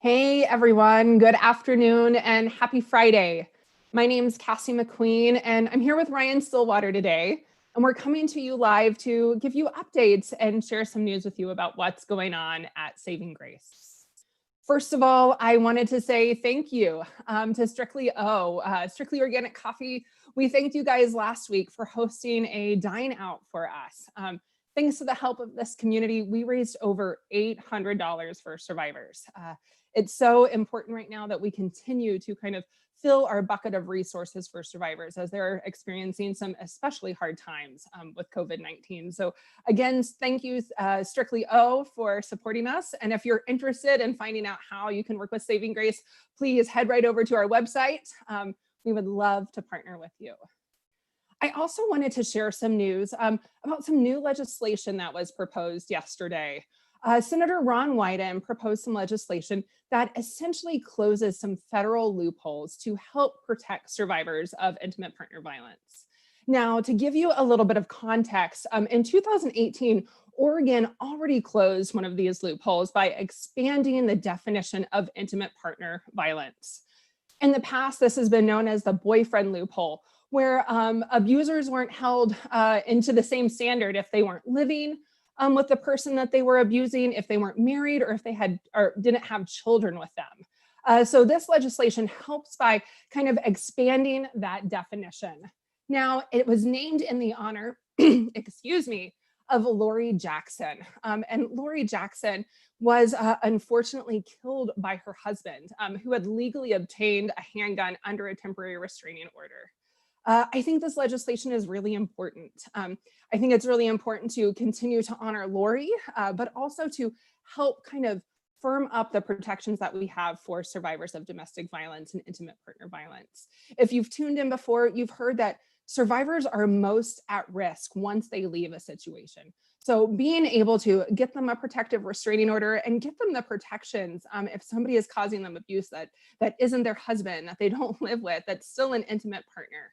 Hey everyone, good afternoon and happy Friday. My name's Cassie McQueen and I'm here with Ryan Stillwater today. And we're coming to you live to give you updates and share some news with you about what's going on at Saving Grace. First of all, I wanted to say thank you to Strictly O, Strictly Organic Coffee. We thanked you guys last week for hosting a dine out for us. Thanks to the help of this community, we raised over $800 for survivors. It's so important right now that we continue to kind of fill our bucket of resources for survivors as they're experiencing some especially hard times with COVID-19. So again, thank you, Strictly O, for supporting us. And if you're interested in finding out how you can work with Saving Grace, please head right over to our website. We would love to partner with you. I also wanted to share some news about some new legislation that was proposed yesterday. Senator Ron Wyden proposed some legislation that essentially closes some federal loopholes to help protect survivors of intimate partner violence. Now, to give you a little bit of context, in 2018, Oregon already closed one of these loopholes by expanding the definition of intimate partner violence. In the past, this has been known as the boyfriend loophole, where abusers weren't held into the same standard if they weren't living with the person that they were abusing, if they weren't married, or if they had or didn't have children with them. So this legislation helps by kind of expanding that definition. Now, it was named in the honor, excuse me, of Lori Jackson. And Lori Jackson was unfortunately killed by her husband, who had legally obtained a handgun under a temporary restraining order. I think this legislation is really important. I think it's really important to continue to honor Lori, but also to help kind of firm up the protections that we have for survivors of domestic violence and intimate partner violence. If you've tuned in before, you've heard that survivors are most at risk once they leave a situation. So being able to get them a protective restraining order and get them the protections if somebody is causing them abuse that isn't their husband, that they don't live with, that's still an intimate partner.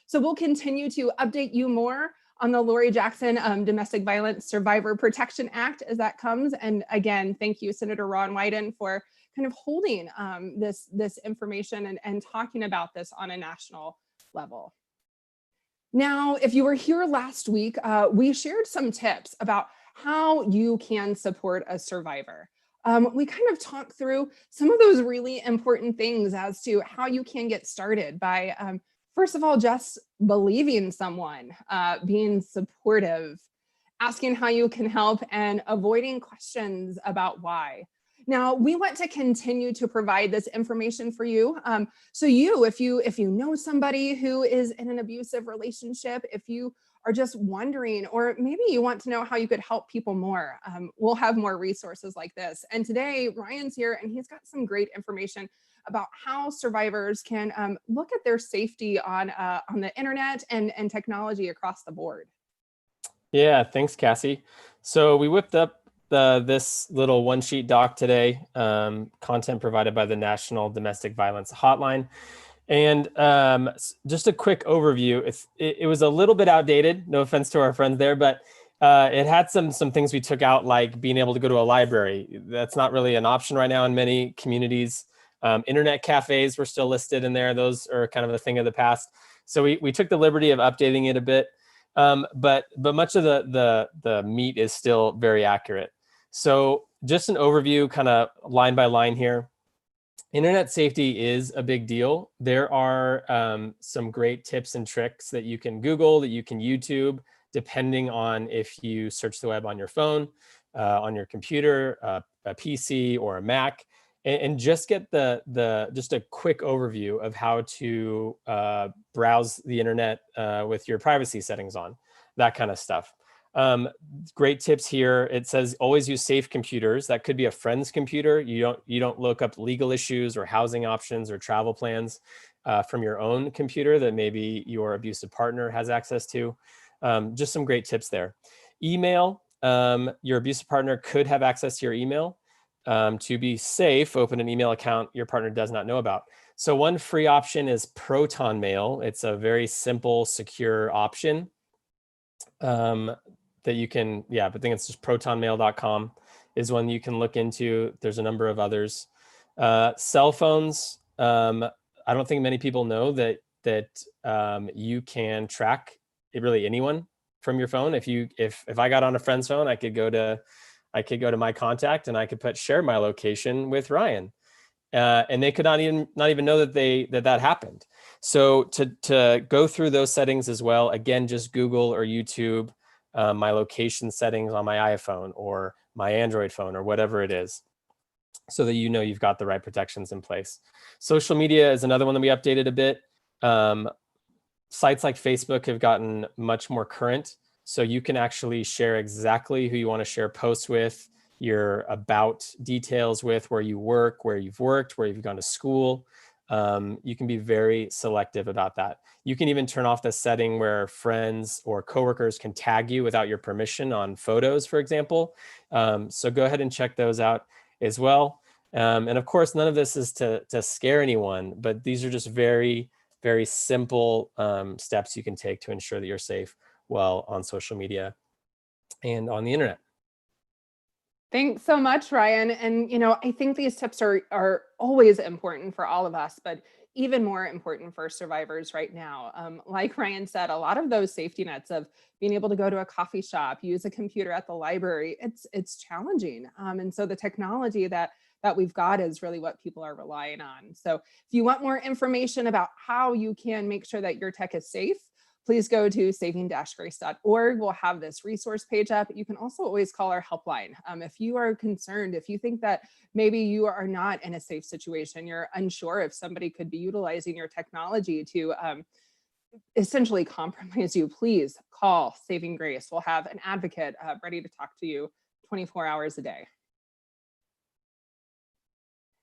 So we'll continue to update you more on the Lori Jackson Domestic Violence Survivor Protection Act as that comes. And again, thank you, Senator Ron Wyden, for kind of holding this information and talking about this on a national level. Now, if you were here last week, we shared some tips about how you can support a survivor. We kind of talked through some of those really important things as to how you can get started by, first of all, just believing someone, being supportive, asking how you can help, and avoiding questions about why. Now, we want to continue to provide this information for you. So if you know somebody who is in an abusive relationship, if you are just wondering, or maybe you want to know how you could help people more, we'll have more resources like this. And today, Ryan's here and he's got some great information about how survivors can look at their safety on the internet and technology across the board. Yeah, thanks, Cassie. So we whipped up this little one-sheet doc today, content provided by the National Domestic Violence Hotline. And just a quick overview. It was a little bit outdated, no offense to our friends there, but it had some things we took out, like being able to go to a library. That's not really an option right now in many communities. Internet cafes were still listed in there. Those are kind of a thing of the past. So we took the liberty of updating it a bit. But much of the meat is still very accurate. So just an overview, kind of line by line here. Internet safety is a big deal. There are some great tips and tricks that you can Google, that you can YouTube, depending on if you search the web on your phone, on your computer, a PC, or a Mac, and just get just a quick overview of how to browse the internet with your privacy settings on, that kind of stuff. Great tips here. It says always use safe computers. That could be a friend's computer. You don't look up legal issues or housing options or travel plans from your own computer that maybe your abusive partner has access to. Just some great tips there. Email. Your abusive partner could have access to your email. To be safe, open an email account your partner does not know about. So one free option is Proton Mail. It's a very simple, secure option that you can, I think it's just protonmail.com is one you can look into. There's a number of others. Cell phones. I don't think many people know that you can track really anyone from your phone. If I got on a friend's phone, I could go to my contact and I could share my location with Ryan, and they could not even know that happened. So to go through those settings as well, again, just Google or YouTube my location settings on my iPhone or my Android phone or whatever it is, so that you've got the right protections in place. Social media is another one that we updated a bit. Sites like Facebook have gotten much more current, so you can actually share exactly who you want to share posts with, your about details with, where you work, where you've worked, where you've gone to school. You can be very selective about that. You can even turn off the setting where friends or coworkers can tag you without your permission on photos, for example. So go ahead and check those out as well. And of course, none of this is to scare anyone, but these are just very, very simple steps you can take to ensure that you're safe while on social media and on the internet. Thanks so much, Ryan. And I think these tips are always important for all of us, but even more important for survivors right now. Like Ryan said, a lot of those safety nets of being able to go to a coffee shop, use a computer at the library, it's challenging. And so the technology that we've got is really what people are relying on. So if you want more information about how you can make sure that your tech is safe, please go to saving-grace.org. We'll have this resource page up. You can also always call our helpline. If you are concerned, if you think that maybe you are not in a safe situation, you're unsure if somebody could be utilizing your technology to essentially compromise you, please call Saving Grace. We'll have an advocate ready to talk to you 24 hours a day.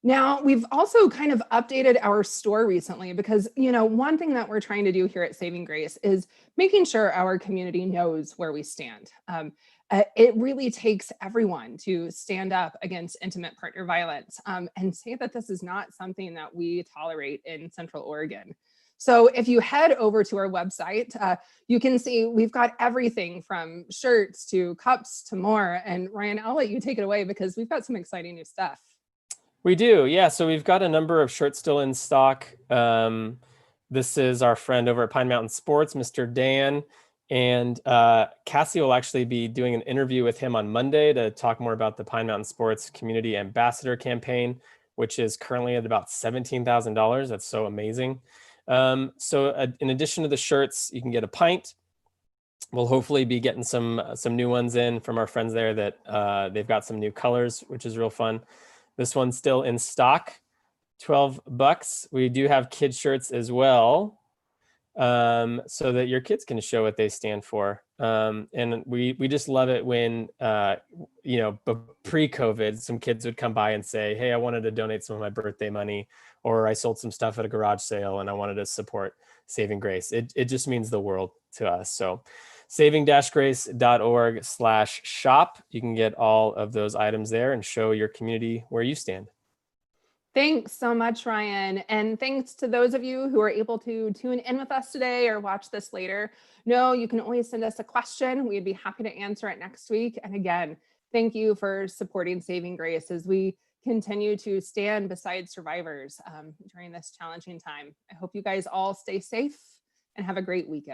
Now, we've also kind of updated our store recently because, one thing that we're trying to do here at Saving Grace is making sure our community knows where we stand. It really takes everyone to stand up against intimate partner violence and say that this is not something that we tolerate in Central Oregon. So if you head over to our website, you can see we've got everything from shirts to cups to more. And Ryan, I'll let you take it away because we've got some exciting new stuff. We do, yeah. So we've got a number of shirts still in stock. This is our friend over at Pine Mountain Sports, Mr. Dan. And Cassie will actually be doing an interview with him on Monday to talk more about the Pine Mountain Sports Community Ambassador campaign, which is currently at about $17,000. That's so amazing. In addition to the shirts, you can get a pint. We'll hopefully be getting some new ones in from our friends there that they've got some new colors, which is real fun. This one's still in stock, $12. We do have kids shirts as well, so that your kids can show what they stand for. And we just love it when, pre-COVID, some kids would come by and say, hey, I wanted to donate some of my birthday money, or I sold some stuff at a garage sale and I wanted to support Saving Grace. It just means the world to us. So saving-grace.org/shop. You can get all of those items there and show your community where you stand. Thanks so much, Ryan. And thanks to those of you who are able to tune in with us today or watch this later. No, you can always send us a question. We'd be happy to answer it next week. And again, thank you for supporting Saving Grace as we continue to stand beside survivors during this challenging time. I hope you guys all stay safe and have a great weekend.